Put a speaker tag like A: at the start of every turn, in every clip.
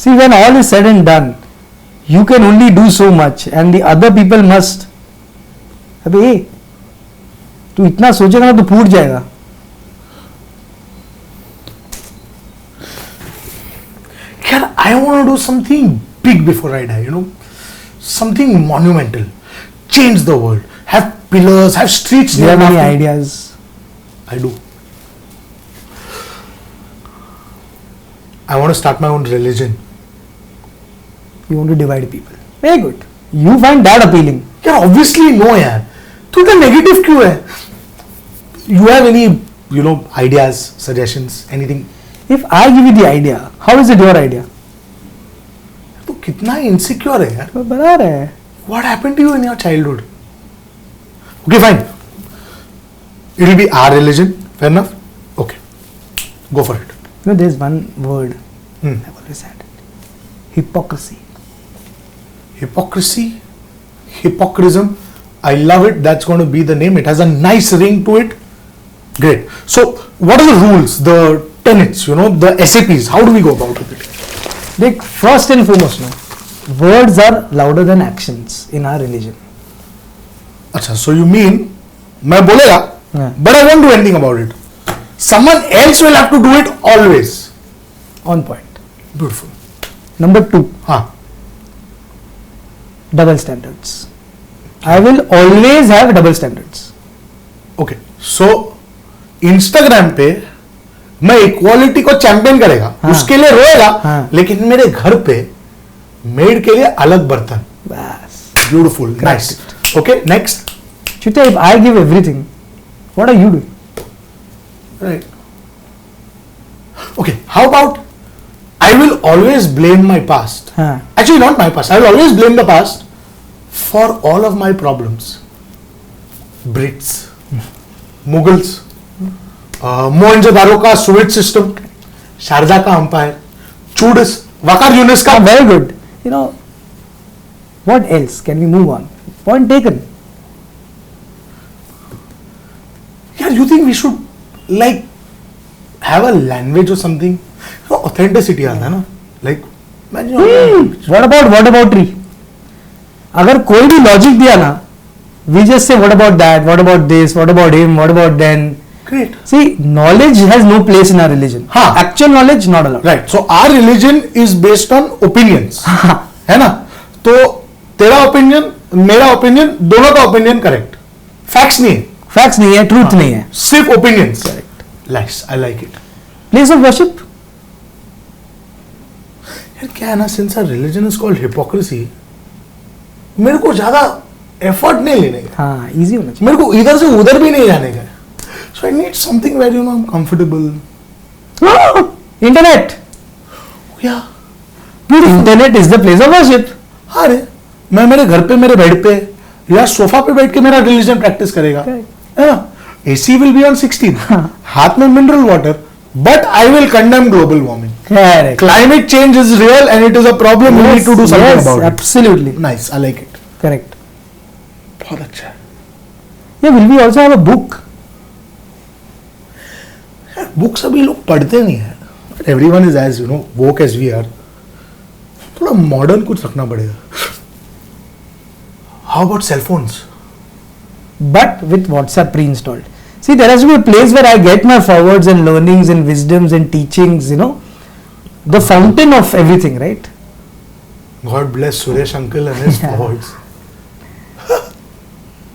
A: See, when all is said and done, you can only do so much and the other people must. अबे तू इतना सोचेगा ना तो फूट जाएगा.
B: यार, I want to do something big before I die, you know, something monumental, change the world, have pillars, have streets.
A: Do you have
B: named
A: any
B: after-
A: ideas?
B: I do. I want to start my own religion.
A: You want to divide people. Very good. You find that appealing.
B: Yeah, obviously no यार. तू इतना negative क्यों है? You have any, you know, ideas, suggestions, anything?
A: If I give you the idea, how is it your idea?
B: तू कितना insecure है यार?
A: तो बता रहे हैं.
B: What happened to you in your childhood? Okay, fine. It will be our religion. Fair enough? Okay. Go for it.
A: You know, there's one word
B: Hmm.
A: I've always had. Hypocrisy.
B: Hypocrisy, hypocrism. I love it. That's going to be the name. It has a nice ring to it. Great. So, what are the rules, the tenets, you know, the SAPs? How do we go about it?
A: Like, first and foremost, no, words are louder than actions in our religion.
B: Achha, so you mean, मैं बोलेगा,
A: Yeah.
B: but I won't do anything about it. Someone else will have to do it always.
A: On point.
B: Beautiful.
A: Number 2,
B: हाँ.
A: double standards. I will always have double standards.
B: Okay, so Instagram पे मैं equality को champion करेगा,
A: हाँ.
B: उसके लिए रोएगा,
A: हाँ.
B: लेकिन मेरे घर पे मेड के लिए अलग बर्तन.
A: Bas.
B: Beautiful, nice. Okay, next.
A: Chutta, if I give everything, what are you doing?
B: Right. Okay, how about I will always blame my past.
A: हाँ.
B: Actually, not my past. I will always blame the past for all of my problems. Brits, Mughals, Mohenjo-daro का Suez system, Sharjah का umpire, चूडिस, Waqar Younis का.
A: Very good. You know, what else can we move on? Point taken.
B: Yeah, you think we should like have a language or something? So authenticity आता है ना, like imagine your language.
A: What about tree? अगर कोई भी logic दिया ना, we just say what about that, what about this, what about him, what about then.
B: Great.
A: See, knowledge has no place in our religion.
B: हाँ.
A: Actual knowledge not allowed.
B: Right. So our religion is based on opinions.
A: हाँ.
B: है ना? तो तेरा opinion, मेरा opinion, दोनों का opinion correct. Facts नहीं है.
A: Facts नहीं है, truth नहीं है.
B: सिर्फ opinions.
A: Correct.
B: Nice. I like it.
A: Place of worship.
B: यार क्या है ना, since our religion is called hypocrisy, मेरे को ज्यादा एफर्ट नहीं लेने का.
A: हाँ, easy होना चाहिए.
B: मेरे को इधर से उधर भी नहीं जाने का. So I need something where you know I'm comfortable.
A: Internet.
B: Yeah.
A: Internet is the place of worship.
B: हाँ रे, मैं मेरे घर पे मेरे बेड पे या सोफा पे बैठ के मेरा रिलीजन प्रैक्टिस करेगा. है ना? AC will be on 16. हाथ में mineral water, but I will condemn global warming.
A: Correct.
B: Climate change is real and it is a problem. We need to do something
A: yes,
B: about it.
A: absolutely.
B: Nice, I like it.
A: Correct.
B: बहुत अच्छा है.
A: Yeah, will we also have a book?
B: Books अभी लोग पढ़ते नहीं है. Everyone is as you know woke as we are. थोड़ा modern कुछ रखना पड़ेगा. How about cell phones?
A: But with WhatsApp pre-installed. See, there has to be a place where I get my forwards and learnings and wisdoms and teachings, you know, the fountain of everything, right?
B: God bless Suresh uncle and his forwards.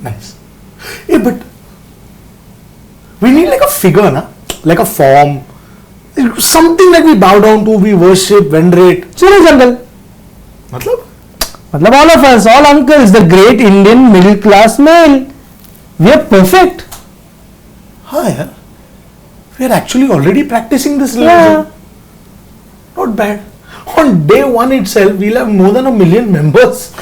B: Nice. Yeah, but we need like a figure, na? Like a form, something that we bow down to, we worship, venerate.
A: Suresh uncle.
B: मतलब?
A: मतलब all of us, all uncles, the great Indian middle class male. We are perfect.
B: हाँ यार. We are actually already practicing this religion.
A: Yeah.
B: Not bad. On day one itself, we'll have more than 1 million members.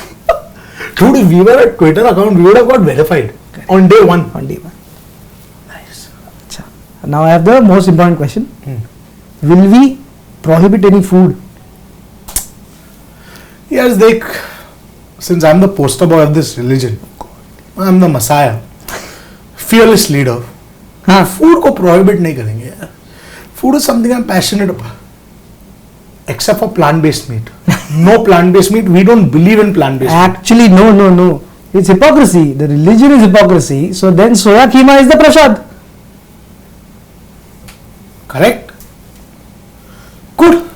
B: Dude, if we were a Twitter account, we would have got verified on day one.
A: On day one.
B: Nice.
A: Achha. Now I have the most important question. Will we prohibit any food?
B: Yes, since I'm the poster boy of this religion, I'm the messiah, fearless leader.
A: हाँ.
B: Food को prohibit नहीं करेंगे यार. Food is something I'm passionate about. except for plant-based meat. No plant-based meat. We don't believe in plant-based meat.
A: Actually, no. It's hypocrisy. The religion is hypocrisy. So then soya keema is the prasad.
B: Correct? Good.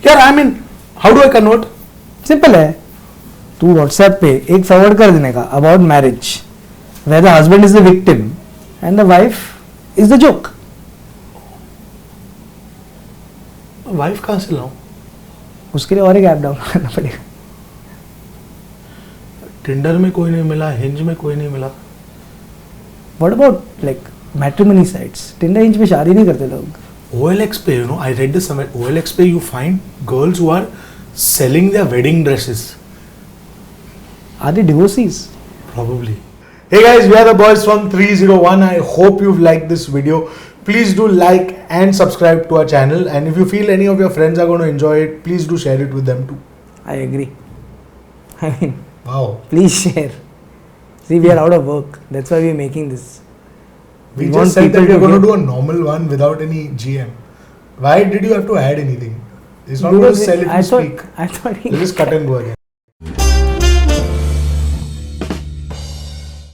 B: Yeah, I mean, how do I convert?
A: Simple है. तू WhatsApp पे एक forward कर देने का about marriage where the husband is the victim and the wife is the joke.
B: Wife कहाँ से लाऊं?
A: उसके लिए और एक ऐप डाउनलोड करना पड़ेगा.
B: टिंडर में कोई नहीं मिला, हिंज में कोई नहीं मिला.
A: What about like matrimony sites? Tinder hinge पे शादी नहीं करते लोग.
B: OLX पे, you know, I read this somewhere. OLX पे you find girls who are selling their wedding dresses.
A: Are they divorcees?
B: Probably. Hey guys, we are the boys from 301. I hope you've liked this video. Please do like and subscribe to our channel. And if you feel any of your friends are going to enjoy it, please do share it with them too.
A: I agree. I mean,
B: Wow.
A: please share. See, we are out of work. That's why we are making this.
B: We
A: want
B: just said that
A: people
B: we're going to
A: get-
B: do a normal one without any GM. Why did you have to add anything? It's not going to
A: Because
B: sell if
A: I
B: you
A: thought,
B: speak.
A: I thought
B: We'll just cut and go again.